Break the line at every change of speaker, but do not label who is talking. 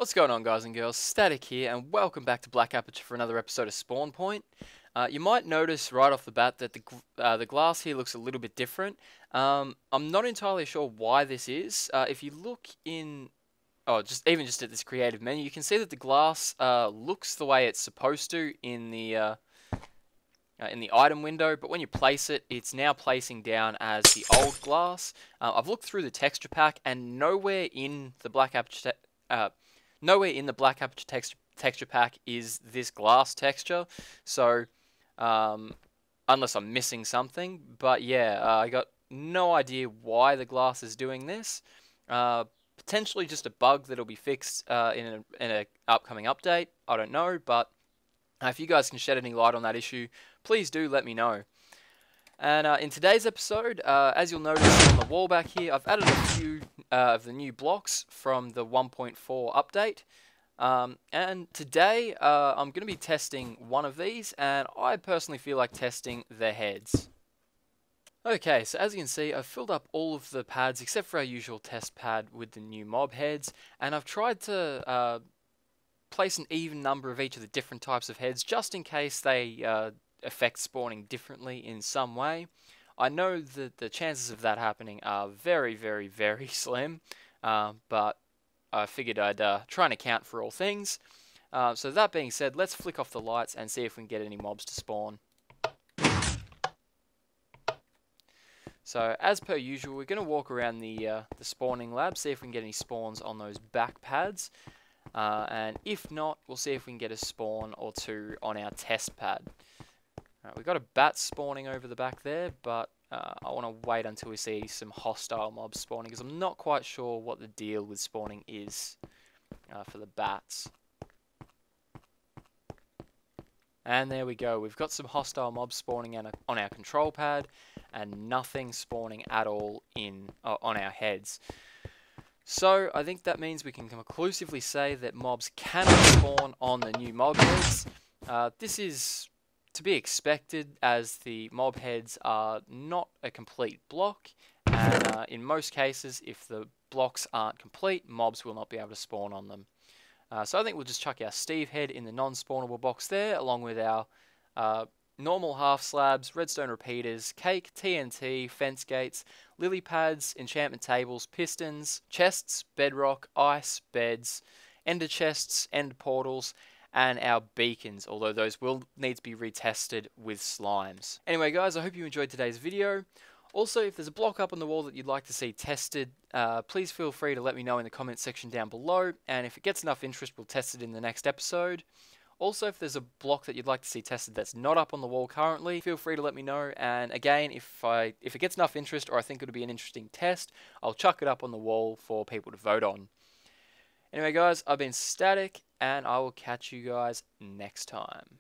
What's going on, guys and girls? Static here, and welcome back to Black Aperture for another episode of Spawn Point. You might notice right off the bat that the glass here looks a little bit different. I'm not entirely sure why this is. If you look in, just at this creative menu, you can see that the glass looks the way it's supposed to in the item window, but when you place it, it's now placing down as the old glass. I've looked through the texture pack, and nowhere in the Black Aperture texture pack is this glass texture. So, unless I'm missing something, but yeah, I got no idea why the glass is doing this. Potentially just a bug that'll be fixed in an upcoming update. I don't know, but if you guys can shed any light on that issue, please do let me know. And in today's episode, as you'll notice on the wall back here, I've added a few of the new blocks from the 1.4 update. And today, I'm going to be testing one of these, and I personally feel like testing the heads. Okay, so as you can see, I've filled up all of the pads except for our usual test pad with the new mob heads, and I've tried to place an even number of each of the different types of heads, just in case they affect spawning differently in some way. I know that the chances of that happening are very, very, very slim, but I figured I'd try and account for all things. So that being said, let's flick off the lights and see if we can get any mobs to spawn. So as per usual, we're going to walk around the spawning lab, see if we can get any spawns on those back pads. And if not, we'll see if we can get a spawn or two on our test pad. We've got a bat spawning over the back there, but I want to wait until we see some hostile mobs spawning, because I'm not quite sure what the deal with spawning is for the bats. And there we go, we've got some hostile mobs spawning on our control pad, and nothing spawning at all on our heads. So I think that means we can conclusively say that mobs cannot spawn on the new mob heads. This is to be expected, as the mob heads are not a complete block, and in most cases, if the blocks aren't complete, mobs will not be able to spawn on them. So I think we'll just chuck our Steve head in the non-spawnable box there, along with our normal half slabs, redstone repeaters, cake, TNT, fence gates, lily pads, enchantment tables, pistons, chests, bedrock, ice, beds, ender chests, end portals, and our beacons, although those will need to be retested with slimes. Anyway guys, I hope you enjoyed today's video. Also, if there's a block up on the wall that you'd like to see tested, please feel free to let me know in the comments section down below, and if it gets enough interest, we'll test it in the next episode. Also, if there's a block that you'd like to see tested that's not up on the wall currently, feel free to let me know, and again, if it gets enough interest or I think it'll be an interesting test, I'll chuck it up on the wall for people to vote on. Anyway guys, I've been Static, and I will catch you guys next time.